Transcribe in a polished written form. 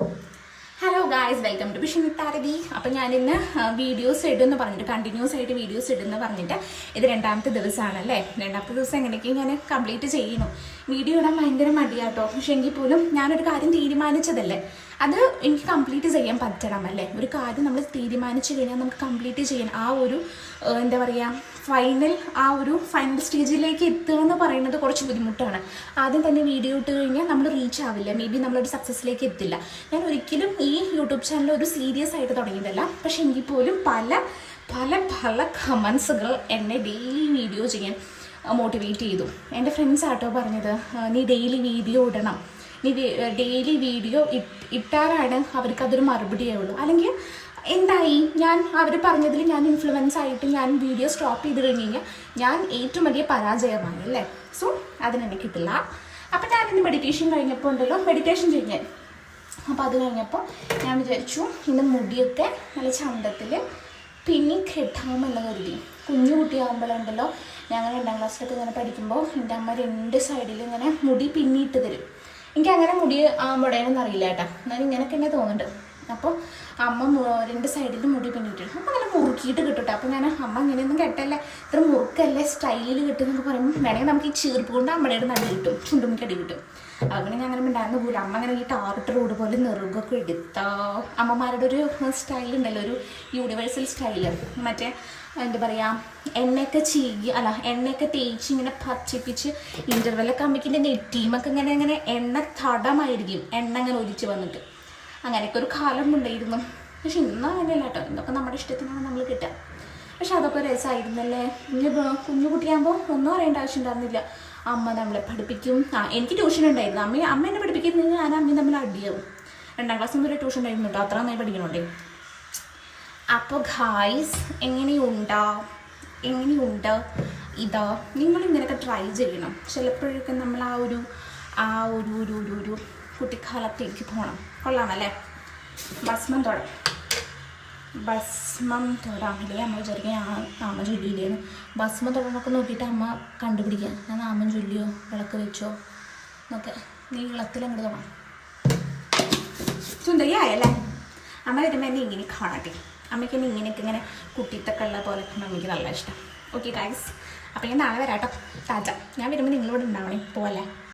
Hello guys, welcome to Vishnutharathi. അപ്പം ഞാനിന്ന് videos ഇടുമെന്ന് പറഞ്ഞിട്ട് കണ്ടിന്യൂസ് ആയിട്ട് വീഡിയോസ് ഇടുമെന്ന് പറഞ്ഞിട്ട് ഇത് രണ്ടാമത്തെ ദിവസമാണല്ലേ. രണ്ടാമത്തെ ദിവസം എങ്ങനെയൊക്കെയും ഞാൻ കംപ്ലീറ്റ് ചെയ്യണം. വീഡിയോ ഇടാൻ ഭയങ്കര മടിയാട്ടോ. പക്ഷെ എങ്കിൽ പോലും ഞാനൊരു കാര്യം തീരുമാനിച്ചതല്ലേ, അത് എനിക്ക് കംപ്ലീറ്റ് ചെയ്യാൻ പറ്റണം അല്ലേ. ഒരു കാര്യം നമ്മൾ തീരുമാനിച്ചു കഴിഞ്ഞാൽ നമുക്ക് കംപ്ലീറ്റ് ചെയ്യാൻ ആ ഒരു എന്താ പറയുക ഫൈനൽ സ്റ്റേജിലേക്ക് എത്തുക എന്ന് പറയുന്നത് കുറച്ച് ബുദ്ധിമുട്ടാണ്. ആദ്യം തന്നെ വീഡിയോ ഇട്ട് കഴിഞ്ഞാൽ നമ്മൾ റീച്ച് ആവില്ല, മേ ബി നമ്മളൊരു സക്സസ്സിലേക്ക് എത്തില്ല. ഞാൻ ഒരിക്കലും ഈ യൂട്യൂബ് ചാനൽ ഒരു സീരിയസ് ആയിട്ട് തുടങ്ങിയതല്ല. പക്ഷെ എങ്കിൽ പോലും പല പല പല കമൻസുകൾ എന്നെ ഡെയിലി വീഡിയോ ചെയ്യാൻ മോട്ടിവേറ്റ് ചെയ്തു. എൻ്റെ ഫ്രണ്ട്സ് ആട്ടോ പറഞ്ഞത്, നീ ഡെയിലി വീഡിയോ ഇടണം, നീ ഡെയിലി വീഡിയോ ഇട്ടാലാണ് അവർക്കതൊരു മറുപടിയാവുള്ളൂ. അല്ലെങ്കിൽ എന്തായി, ഞാൻ അവർ പറഞ്ഞതിൽ ഞാൻ ഇൻഫ്ലുവൻസ് ആയിട്ട് ഞാൻ വീഡിയോ സ്റ്റോപ്പ് ചെയ്ത് കഴിഞ്ഞ് കഴിഞ്ഞാൽ ഞാൻ ഏറ്റവും വലിയ പരാജയമാണ് അല്ലേ. സോ അതിനെന്നെ കിട്ടില്ല. അപ്പം ഞാനിന്ന് മെഡിറ്റേഷൻ കഴിഞ്ഞപ്പോൾ ഉണ്ടല്ലോ, മെഡിറ്റേഷൻ ചെയ്യാൻ. അപ്പോൾ അത് കഴിഞ്ഞപ്പോൾ ഞാൻ വിചാരിച്ചു ഇന്ന് മുടിയൊക്കെ നല്ല ചന്തത്തിൽ പിന്നി കെട്ടാമെന്ന് കരുതി. കുഞ്ഞു കുട്ടിയാകുമ്പോഴുണ്ടല്ലോ, ഞങ്ങൾ 2ാം ക്ലാസ്സിലൊക്കെ ഇങ്ങനെ പഠിക്കുമ്പോൾ എൻ്റെ അമ്മ 2 സൈഡിൽ ഇങ്ങനെ മുടി പിന്നിയിട്ട് തരും. എനിക്ക് അങ്ങനെ മുടി മുടയണമെന്ന് അറിയില്ല കേട്ടോ, എന്നാലും ഇങ്ങനെയൊക്കെ തന്നെ തോന്നുന്നുണ്ട്. അപ്പോൾ അമ്മ 2 സൈഡിൽ മുടി പിന്നിട്ടിടും. അപ്പം അങ്ങനെ മുറുക്കിയിട്ട് കിട്ടും. അപ്പോൾ ഞാൻ അമ്മ ഇങ്ങനെയൊന്നും കെട്ടല്ലേ, ഇത്ര മുറുക്കല്ലേ, സ്റ്റൈലിൽ കിട്ടുമെന്നൊക്കെ പറയുമ്പോൾ വേണമെങ്കിൽ നമുക്ക് ഈ ചീർപ്പ് കൊണ്ട് അമ്മയുടെ നടി കിട്ടും, ചുണ്ടുമിക്ക് അടി കിട്ടും. അങ്ങനെ ഞാൻ അങ്ങനെ ഉണ്ടായിരുന്നു പോലും. അമ്മ അങ്ങനെ ഈ ടാറിട്ട് റോഡ് പോലെ നെറുകൊക്കെ എടുത്താ അമ്മമാരുടെ ഒരു സ്റ്റൈലുണ്ടല്ലോ, ഒരു യൂണിവേഴ്സൽ സ്റ്റൈല്. മറ്റേ എന്താ പറയുക, എണ്ണയൊക്കെ തേച്ച് ഇങ്ങനെ പച്ചിപ്പിച്ച് ഇൻ്റർവെല്ലൊക്കെ അമ്മയ്ക്കിൻ്റെ നെറ്റീമൊക്കെ ഇങ്ങനെ എണ്ണ തടമായിരിക്കും, എണ്ണ ഇങ്ങനെ ഒലിച്ച് വന്നിട്ട്. അങ്ങനെയൊക്കെ ഒരു കാലം ഉണ്ടായിരുന്നു. പക്ഷെ ഇന്നും അങ്ങനെയല്ല കേട്ടോ, ഇന്നൊക്കെ നമ്മുടെ ഇഷ്ടത്തിനാണ് നമ്മൾ കിട്ടുക. പക്ഷെ അതൊക്കെ രസമായിരുന്നല്ലേ. കുഞ്ഞു കുട്ടിയാകുമ്പോൾ ഒന്നും അറിയേണ്ട ആവശ്യം ഉണ്ടായിരുന്നില്ല. അമ്മ നമ്മളെ പഠിപ്പിക്കും. എനിക്ക് ട്യൂഷൻ ഉണ്ടായിരുന്നു. അമ്മ എന്നെ പഠിപ്പിക്കുന്നത് ഞാൻ അമ്മയും തമ്മിൽ അടിയാവും. 2ാം ക്ലാസ് മുതൽ ട്യൂഷൻ ഉണ്ടായിരുന്നു കേട്ടോ, അത്ര നന്നായി പഠിക്കണോണ്ടേ. അപ്പോൾ ഗായ്സ്, എങ്ങനെയുണ്ട് ഇതാ, നിങ്ങളിങ്ങനെയൊക്കെ ട്രൈ ചെയ്യണം. ചിലപ്പോഴൊക്കെ നമ്മൾ ആ ഒരു കുട്ടിക്കാലത്തേക്ക് പോകണം. കൊള്ളാമല്ലേ. ഭസ്മം തൊടാമല്ലേ. അമ്മ വിചാരിക്കുക ഞാൻ നാമം ചൊല്ലിയില്ലേന്ന്. ഭസ്മം തൊടാനൊക്കെ നോക്കിയിട്ട് അമ്മ കണ്ടുപിടിക്കുക, ഞാൻ നാമം ചൊല്ലിയോ വിളക്ക് വെച്ചോ എന്നൊക്കെ. നീളത്തിൽ അങ്ങോട്ട് തൊടാം. സുന്ദരിയായല്ലേ. അമ്മ വരുമ്പോൾ എന്നെ ഇങ്ങനെ കാണട്ടെ. അമ്മയ്ക്ക് എന്നെ ഇങ്ങനെയൊക്കെ ഇങ്ങനെ കുട്ടിത്തൊക്കെ ഉള്ള പോലെ അമ്മയ്ക്ക് നല്ല ഇഷ്ടം. ഓക്കെ ഗൈസ്, അപ്പോൾ ഞാൻ നാളെ വരാട്ടോ. ടാറ്റ. ഞാൻ വരുമ്പോൾ നിങ്ങളിവിടെ ഉണ്ടാവണേ. പോവല്ലേ.